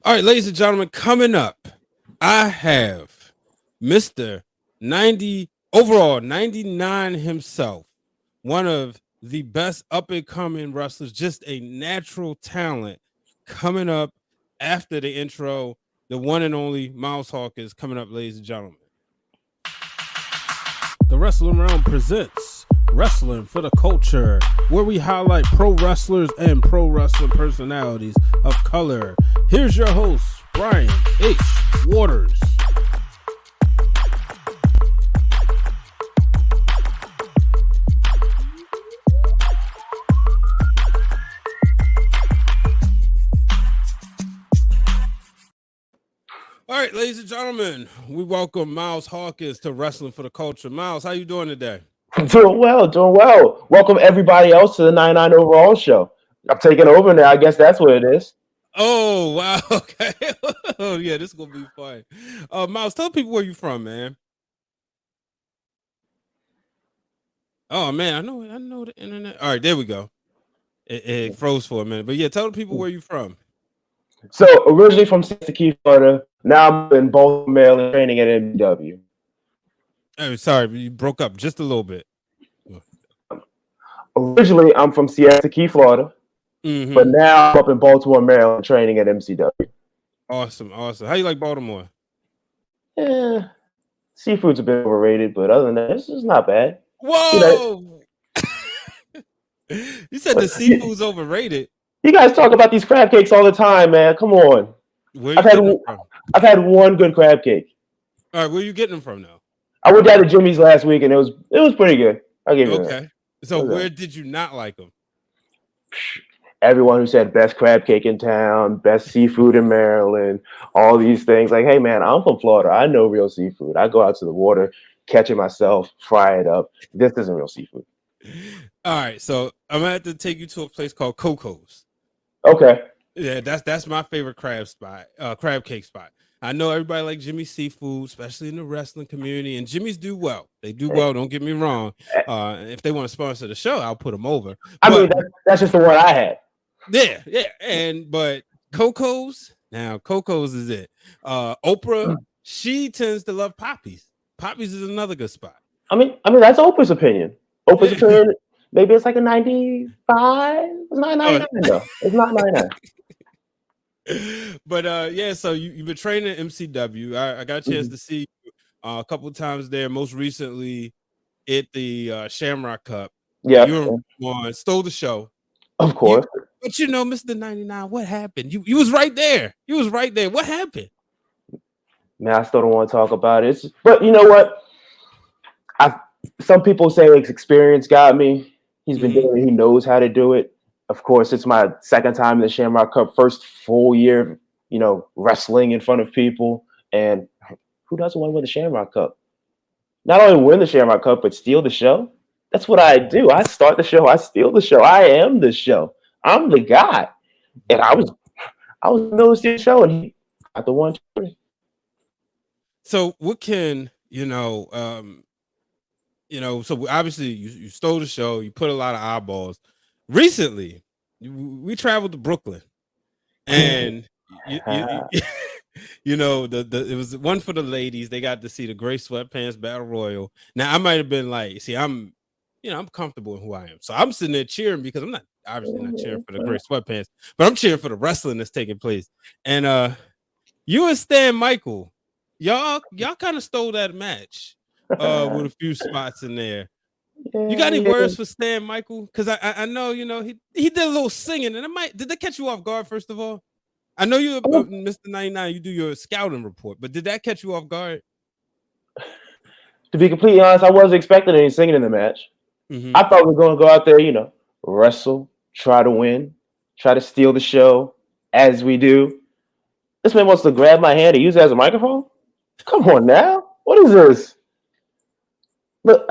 All right, ladies and gentlemen, coming up, I have Mr. 90 overall 99 himself, one of the best up and coming wrestlers, just a natural talent coming up after the intro. The one and only Myles Hawkins coming up, ladies and gentlemen. The Wrestling Realm presents Wrestling for the Culture, where we highlight pro wrestlers and pro wrestling personalities of color. Here's your host, Brian H. Waters. All right, ladies and gentlemen, we welcome Myles Hawkins to Wrestling for the Culture. Myles, how you doing today? Doing well. Welcome everybody else to the 99 Overall Show. I'm taking over now. I guess that's what it is. Oh, wow. Okay. Oh, yeah, this is going to be fun. Myles, tell people where you from, man. Oh, man, I know the internet. All right, there we go. It froze for a minute. But, yeah, tell the people where you from. So, originally from Sister Florida. Now I'm in Baltimore, Maryland, training at MW. Oh, sorry, you broke up just a little bit. Originally, I'm from Siesta Key, Florida. Mm-hmm. But now I'm up in Baltimore, Maryland, training at MCW. Awesome. How you like Baltimore? Yeah, seafood's a bit overrated, but other than that, it's not bad. Whoa! You said the seafood's overrated. You guys talk about these crab cakes all the time, man. Come on. I've had one good crab cake. All right, where are you getting them from now? I went down to Jimmy's last week, and it was pretty good. I'll give you that. Okay. So where did you not like them? Everyone who said best crab cake in town, best seafood in Maryland, all these things. Like, hey, man, I'm from Florida. I know real seafood. I go out to the water, catch it myself, fry it up. This isn't real seafood. All right, so I'm going to have to take you to a place called Coco's. Okay. Yeah, that's my favorite crab cake spot. I know everybody like Jimmy's seafood, especially in the wrestling community, and Jimmy's do well. They do well. Don't get me wrong. If they want to sponsor the show, I'll put them over. I mean, that's just the one I had. Yeah. But Coco's is it. Oprah, she tends to love Poppy's. Poppy's is another good spot. I mean, that's Oprah's opinion. Oprah's opinion. Maybe it's like a 95. It's not 99 though. It's not 99. But yeah, so you've been training at MCW. I got a chance to see you a couple of times there. Most recently at the Shamrock Cup. Yeah, you stole the show. Of course. But Mr. 99, what happened? You was right there. What happened? Man, I still don't want to talk about it. But you know what? Some people say experience got me. He's been doing it. He knows how to do it. Of course, it's my second time in the Shamrock Cup, first full year, wrestling in front of people. And who doesn't want to win the Shamrock Cup? Not only win the Shamrock Cup, but steal the show. That's what I do. I start the show. I steal the show. I am the show. I'm the guy. And I was in the middle of the show, and he got the 1, 2, 3. So what can so obviously you stole the show. You put a lot of eyeballs. Recently, we traveled to Brooklyn, and it was one for the ladies. They got to see the Gray Sweatpants Battle Royal. Now I might have been like, I'm comfortable in who I am, so I'm sitting there cheering because I'm obviously not cheering for the Gray Sweatpants, but I'm cheering for the wrestling that's taking place. And you and Stan Michael, y'all kind of stole that match with a few spots in there. You got any words for Stan Michael? Because I know he did a little singing, and did that catch you off guard? First of all, I know you're Mr. 99. You do your scouting report, but did that catch you off guard? To be completely honest, I wasn't expecting any singing in the match. I thought we were going to go out there, wrestle, try to win, try to steal the show, as we do. This man wants to grab my hand and use it as a microphone? Come on now. What is this? Look,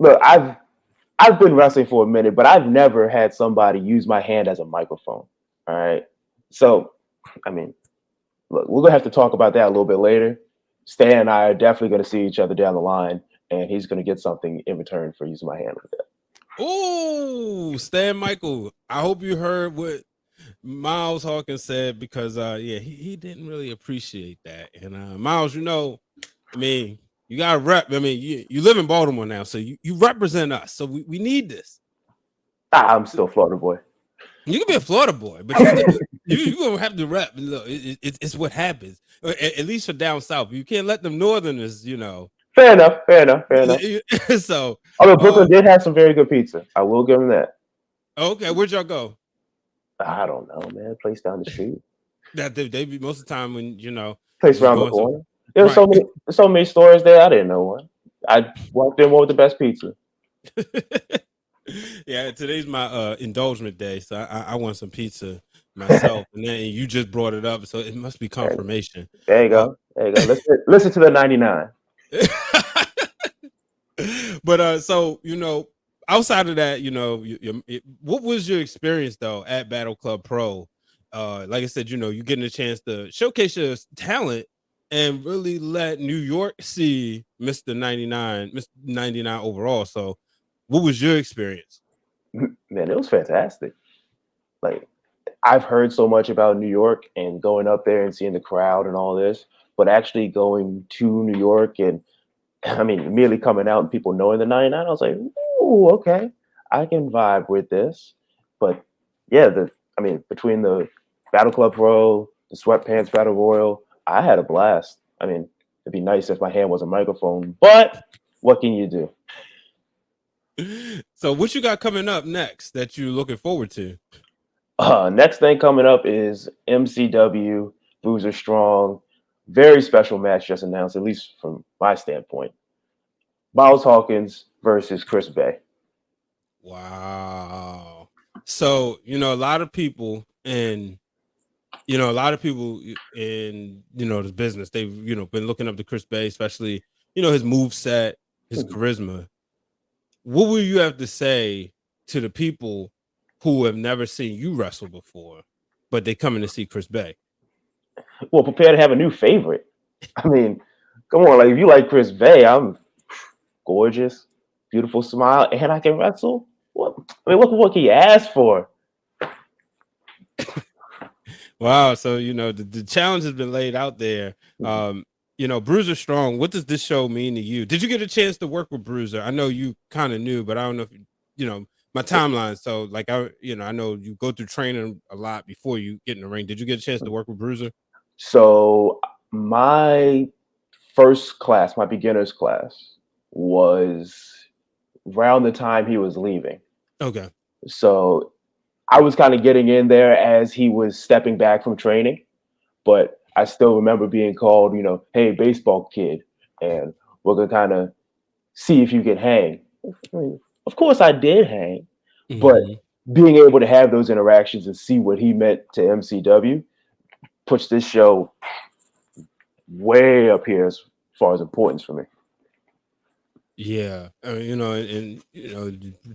Look, I've been wrestling for a minute, but I've never had somebody use my hand as a microphone. All right. So, look, we're going to have to talk about that a little bit later. Stan and I are definitely going to see each other down the line, and he's going to get something in return for using my hand like that. Oh, Stan Michael, I hope you heard what Myles Hawkins said because he didn't really appreciate that. And Myles, I mean, you gotta rep. I mean, you live in Baltimore now, so you represent us. So we need this. I'm still Florida boy. You can be a Florida boy, but you gonna have to rep. Look, it's what happens. At least for down south, you can't let them Northerners, Fair enough. So, although Brooklyn did have some very good pizza, I will give them that. Okay, where'd y'all go? I don't know, man. Place down the street. That they be most of the time when place around the corner. There's so many stores there. I didn't know one. I walked in one with the best pizza. Yeah, today's my indulgence day, so I want some pizza myself, and then you just brought it up, so it must be confirmation. There you go. Listen to the 99. But so outside of that, what was your experience though at Battle Club Pro? Like I said, you're getting a chance to showcase your talent and really let New York see Mr. 99 overall. So what was your experience? Man, it was fantastic. Like, I've heard so much about New York and going up there and seeing the crowd and all this, but actually going to New York and immediately coming out and people knowing the 99, I was like, ooh, okay, I can vibe with this. But yeah, between the Battle Club Pro, the Sweatpants Battle Royal, I had a blast. It'd be nice if my hand was a microphone, but what can you do? So what you got coming up next that you're looking forward to? Next thing coming up is MCW, Bruiser Strong. Very special match just announced, at least from my standpoint. Myles Hawkins versus Chris Bey. Wow. So, a lot of people in this business, they've, been looking up to Chris Bey, especially, his move set, his charisma. What will you have to say to the people who have never seen you wrestle before, but they coming to see Chris Bey? Well, prepare to have a new favorite. Come on, like if you like Chris Bey, I'm gorgeous, beautiful smile, and I can wrestle. What can you ask for? Wow. So, the challenge has been laid out there. Bruiser Strong, what does this show mean to you? Did you get a chance to work with Bruiser? I know you kind of knew, but I don't know if my timeline. So like I know you go through training a lot before you get in the ring. Did you get a chance to work with Bruiser? So my first class, my beginner's class, was around the time he was leaving. Okay. So I was kind of getting in there as he was stepping back from training, but I still remember being called, hey, baseball kid, and we're going to kind of see if you can hang. Of course I did hang, but being able to have those interactions and see what he meant to MCW puts this show way up here as far as importance for me. Yeah.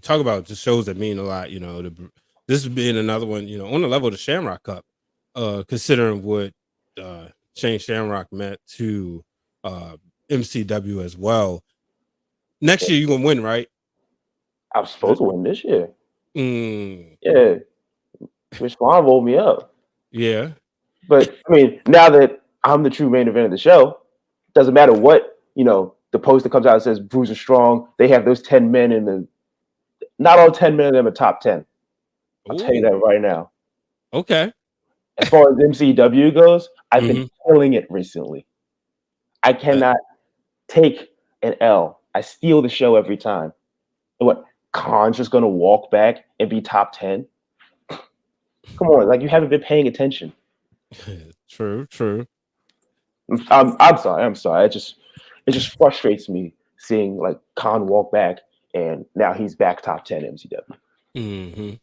Talk about just shows that mean a lot, this being another one, on the level of the Shamrock Cup, considering what Shane Shamrock meant to MCW as well. Next year you're gonna win, right? I'm supposed to win this year. Mm. Yeah. Rich Swann rolled me up. Yeah. But now that I'm the true main event of the show, doesn't matter what, the poster comes out and says Bruiser Strong. They have those 10 men not all 10 men of them are top 10. I'll tell you that right now. Okay. As far as MCW goes, I've been killing it recently. I cannot take an L. I steal the show every time. And what, Kaun's just going to walk back and be top 10? Come on, like you haven't been paying attention. True. I'm sorry. It just frustrates me seeing like Kaun walk back and now he's back top 10 MCW.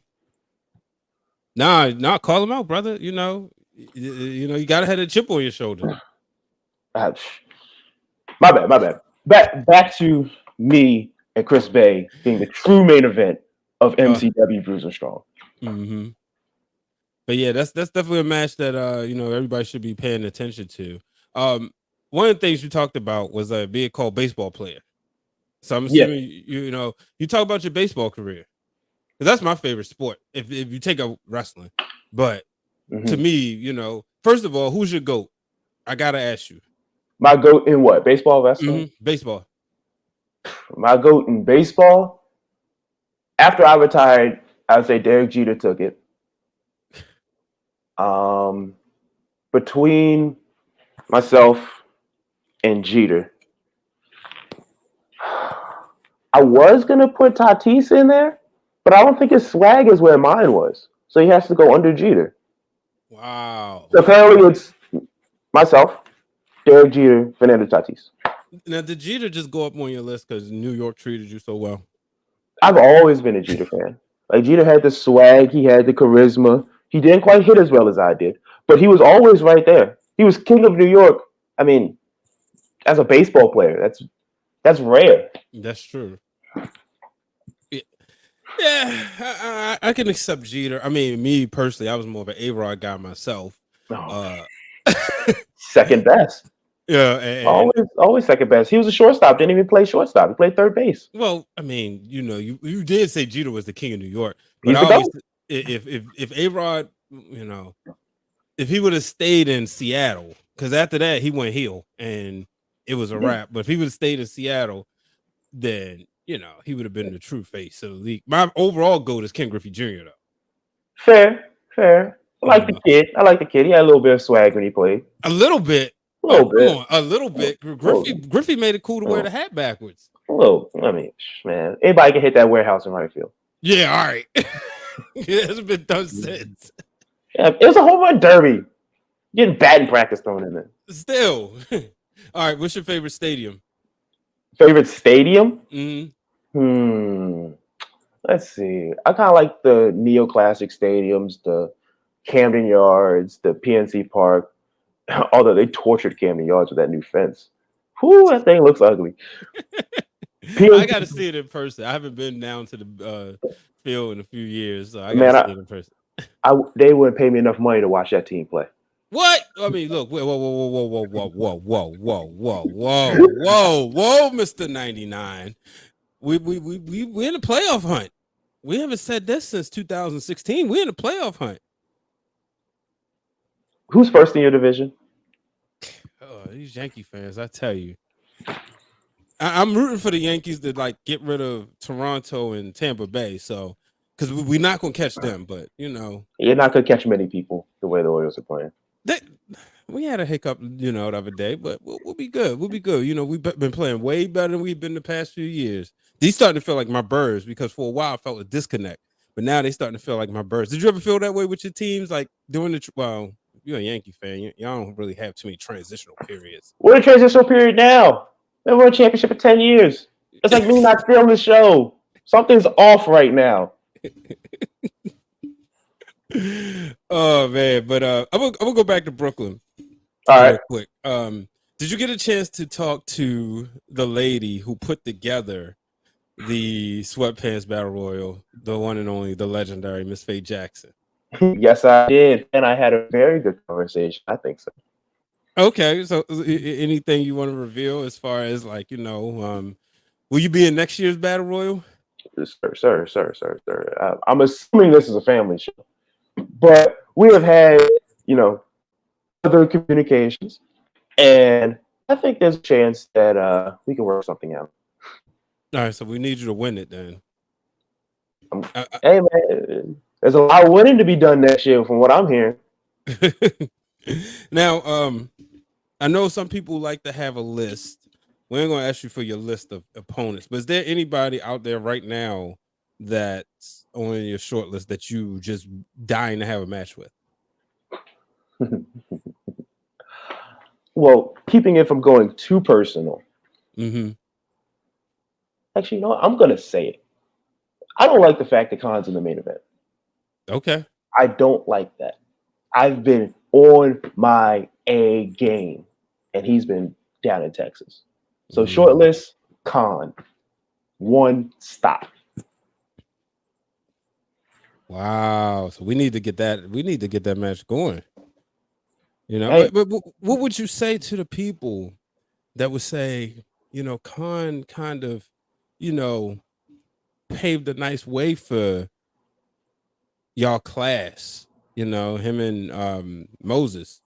Nah, call him out, brother. You gotta have a chip on your shoulder. My bad. Back to me and Chris Bey being the true main event of MCW Bruiser Strong. But yeah, that's definitely a match that everybody should be paying attention to. One of the things you talked about was being called baseball player. So I'm assuming you talk about your baseball career. Because that's my favorite sport. If you take a wrestling. But to me, first of all, who's your GOAT? I gotta ask you. My GOAT in what? Baseball, basketball? Baseball. My GOAT in baseball. After I retired, I would say Derek Jeter took it. Between myself and Jeter, I was gonna put Tatis in there, but I don't think his swag is where mine was, so he has to go under Jeter. Wow. So currently, it's myself, Derek Jeter, Fernando Tatis. Now, did Jeter just go up on your list because New York treated you so well? I've always been a Jeter fan. Like, Jeter had the swag, he had the charisma. He didn't quite hit as well as I did, but he was always right there. He was king of New York. I mean, as a baseball player, that's rare. That's true. Yeah, I can accept Jeter. I mean, me personally, I was more of an A-Rod guy myself. Second best. Yeah, always second best. He was a shortstop. Didn't even play shortstop. He played third base. Well, I mean, you did say Jeter was the king of New York, but if A-Rod, if he would have stayed in Seattle, because after that he went heel and it was a wrap. But if he would have stayed in Seattle, then he would have been the true face of the league. My overall GOAT is Ken Griffey Jr. though. Fair. I like the kid. He had a little bit of swag when he played. A little bit. A little bit. Griffey made it cool to wear the hat backwards. I mean, man, anybody can hit that warehouse in right field. Yeah, all right. It hasn't been done since. Yeah, it was a home run derby. Getting batting practice thrown in there. Still. All right, what's your favorite stadium? Favorite stadium? Mm-hmm. Let's see. I kind of like the neoclassic stadiums, the Camden Yards, the PNC Park. Although they tortured Camden Yards with that new fence. Whew, that thing looks ugly. I got to see it in person. I haven't been down to the field in a few years, so I got to see it in person. They wouldn't pay me enough money to watch that team play. What? I mean, look, whoa, Mr. 99. We in a playoff hunt. We haven't said this since 2016. We're in a playoff hunt. Who's first in your division? Oh, these Yankee fans, I tell you. I'm rooting for the Yankees to get rid of Toronto and Tampa Bay, so because we're not gonna catch them, but you're not gonna catch many people the way the Orioles are playing. We had a hiccup, the other day, but we'll be good. We'll be good. We've been playing way better than we've been the past few years. These starting to feel like my Birds because for a while I felt a disconnect, but now they starting to feel like my Birds. Did you ever feel that way with your teams? Like during well, you're a Yankee fan. Y'all don't really have too many transitional periods. We're in a transitional period now. We've won a championship in 10 years. It's like me not feeling the show. Something's off right now. Oh man, but I'm gonna go back to Brooklyn. All right, quick. Did you get a chance to talk to the lady who put together the Sweatpants Battle Royal, the one and only, the legendary Miss Faye Jackson? Yes, I did, and I had a very good conversation. I think so. Okay, so anything you want to reveal as far as will you be in next year's Battle Royal? Sir. I'm assuming this is a family show, but we have had other communications, and I think there's a chance that we can work something out. All right, so we need you to win it then. Hey man, there's a lot of winning to be done next year, from what I'm hearing. Now, I know some people like to have a list. We ain't gonna ask you for your list of opponents, but is there anybody out there right now that's on your short list that you just dying to have a match with? Well, keeping it from going too personal. Mm-hmm. Actually, you know what? I'm gonna say it. I don't like the fact that Kaun's in the main event. Okay. I don't like that. I've been on my A game, and he's been down in Texas. So short list, Kaun. One stop. Wow. So we need to get that. We need to get that match going. Hey. But what would you say to the people that would say, Kaun kind of, paved a nice way for y'all class, You know, him and Moses.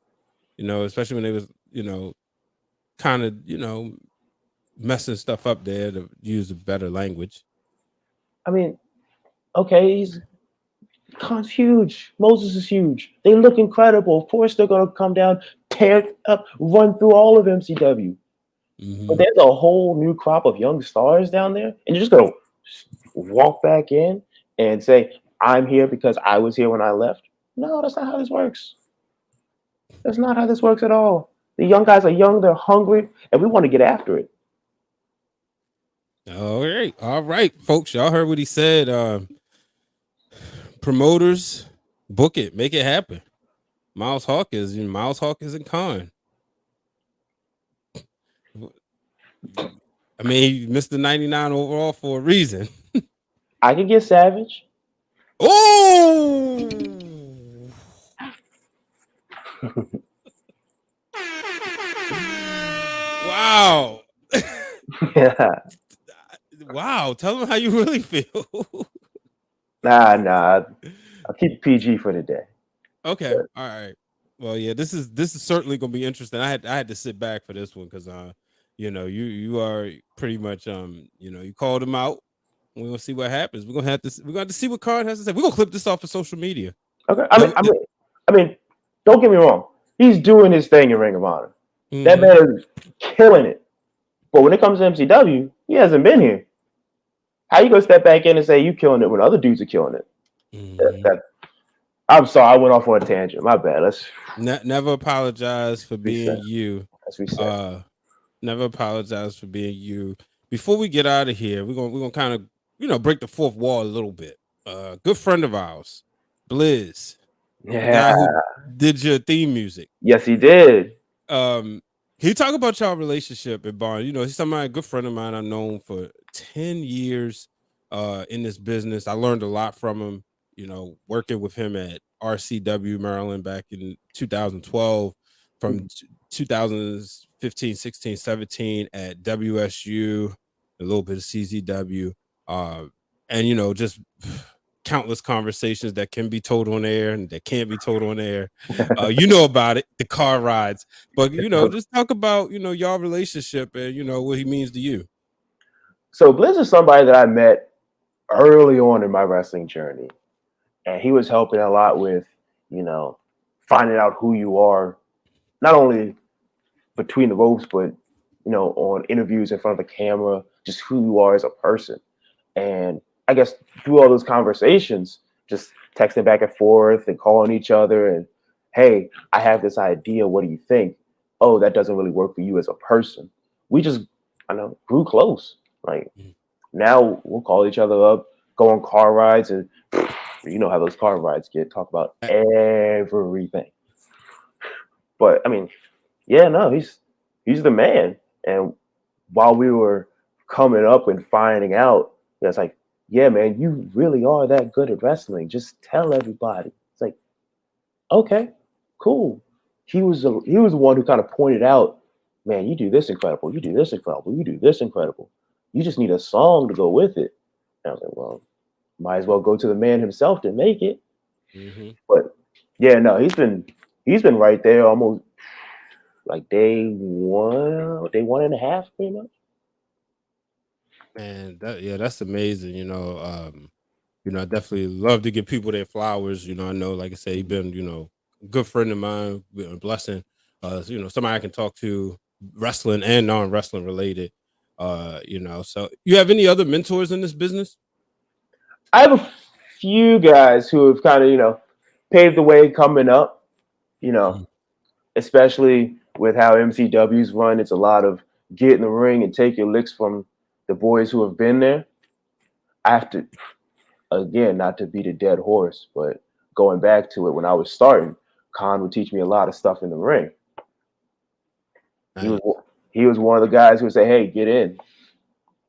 You know, especially when they was, you know, kind of, you know, messing stuff up there to use a better language. I mean, okay, Kaun's huge. Moses is huge. They look incredible. Of course, they're gonna come down, tear up, run through all of MCW. But there's a whole new crop of young stars down there, and you're just gonna walk back in and say, "I'm here because I was here when I left." No, that's not how this works. That's not how this works at all. The young guys are young, they're hungry, and we want to get after it. All right, folks. Y'all heard what he said. Promoters, book it, make it happen. Myles Hawkins and Kaun. I mean, he missed the 99 overall for a reason. I could get Savage. Oh! Wow. Yeah. Wow. Tell them how you really feel. Nah. I'll keep PG for the day. Okay. All right. Well, yeah, this is certainly gonna be interesting. I had to sit back for this one because you know, you are pretty much you know, you called him out. We're gonna see what happens. We're gonna have to see what Kaun has to say. We're gonna clip this off of social media. Okay. I mean, don't get me wrong. He's doing his thing in Ring of Honor. That man is killing it. But when it comes to MCW, he hasn't been here. How you gonna step back in and say you killing it when other dudes are killing it? I'm sorry, I went off on a tangent. My bad. Let's never apologize for being you. As we said. Never apologize for being you. Before we get out of here, we're gonna kind of, you know, break the fourth wall a little bit. Good friend of ours, Bliz, the guy who did your theme music. Yes, he did. He talk about y'all relationship at Barn. You know, he's somebody, a good friend of mine. I've known for 10 years in this business. I learned a lot from him, you know, working with him at RCW Maryland back in 2012, from 2015, 16, 17 at WSU, a little bit of CZW, and, you know, just countless conversations that can be told on air and that can't be told on air. You know about it, the car rides, but, you know, just talk about, you know, y'all relationship and, you know, what he means to you. So Bliz is somebody that I met early on in my wrestling journey, and he was helping a lot with, you know, finding out who you are, not only between the ropes, but, you know, on interviews in front of the camera, just who you are as a person. And I guess through all those conversations, just texting back and forth and calling each other and, hey, I have this idea. What do you think? Oh, that doesn't really work for you as a person. We just, I know, grew close. Like now we'll call each other up, go on car rides, and you know how those car rides get, talk about everything. But I mean, yeah, no, he's the man. And while we were coming up and finding out, it's like, yeah, man, you really are that good at wrestling. Just tell everybody. It's like, okay, cool. He was the one who kind of pointed out, man, you do this incredible. You do this incredible. You do this incredible. You just need a song to go with it. And I was like, well, might as well go to the man himself to make it. But yeah, no, he's been right there almost like day one and a half, pretty much. And that's amazing. You know, I definitely love to give people their flowers. You know, I know, like I said, he's been, you know, a good friend of mine, a blessing. You know, somebody I can talk to, wrestling and non-wrestling related. You know, so you have any other mentors in this business? I have a few guys who have kind of, you know, paved the way coming up, you know, especially with how MCW's run. It's a lot of get in the ring and take your licks from the boys who have been there. I have to, again, not to beat a dead horse, but going back to it, when I was starting, Kaun would teach me a lot of stuff in the ring. He was one of the guys who would say, hey, get in,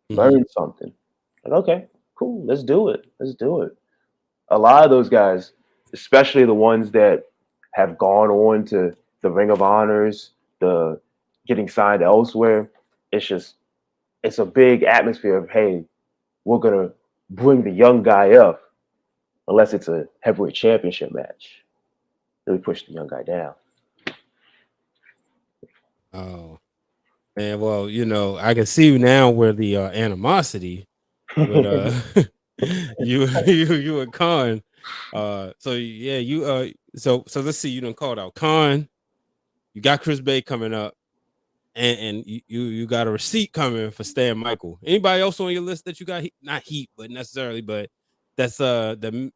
learn something. Like, okay, cool, let's do it. A lot of those guys, especially the ones that have gone on to the Ring of Honors, the getting signed elsewhere, it's a big atmosphere of, hey, we're going to bring the young guy up, unless it's a heavyweight championship match. Really pushed the young guy down. Oh, man. Well, I can see now where the animosity with you and Kaun. So yeah, so let's see. You done called out Kaun. You got Chris Bey coming up, and you got a receipt coming for Stan Michael. Anybody else on your list that you got? Not heat, but necessarily, but that's the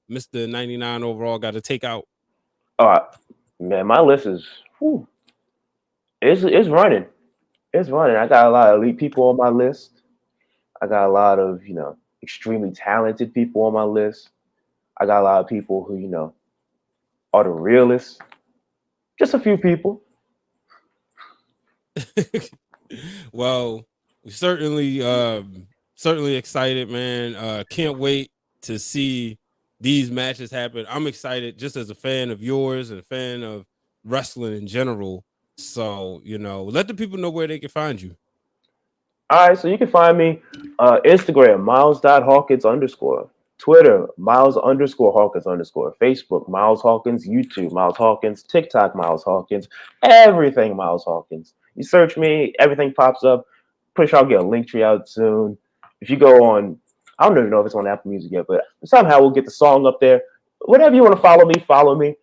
Mr. 99 overall got to take out. Man, my list is it's running. It's running. I got a lot of elite people on my list. I got a lot of extremely talented people on my list. I got a lot of people who are the realists. Just a few people. Well, we certainly excited, man. Can't wait to see these matches happen. I'm excited just as a fan of yours and a fan of wrestling in general. So, let the people know where they can find you. All right, so you can find me Instagram, Myles.Hawkins_, Twitter, Myles_Hawkins_, Facebook, Myles Hawkins, YouTube, Myles Hawkins, TikTok, Myles Hawkins, everything Myles Hawkins. You search me, everything pops up. Pretty sure I'll get a link tree out soon. If you go on, I don't even know if it's on Apple Music yet, but somehow we'll get the song up there. Whatever you want to follow me, follow me.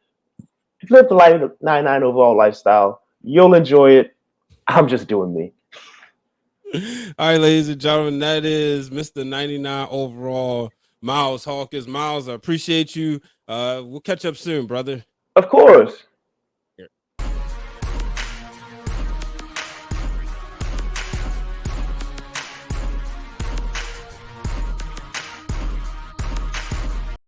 If you live the life 99 overall lifestyle, you'll enjoy it. I'm just doing me. All right, ladies and gentlemen, that is Mr. 99 overall, Myles Hawkins. Myles, I appreciate you. We'll catch up soon, brother. Of course.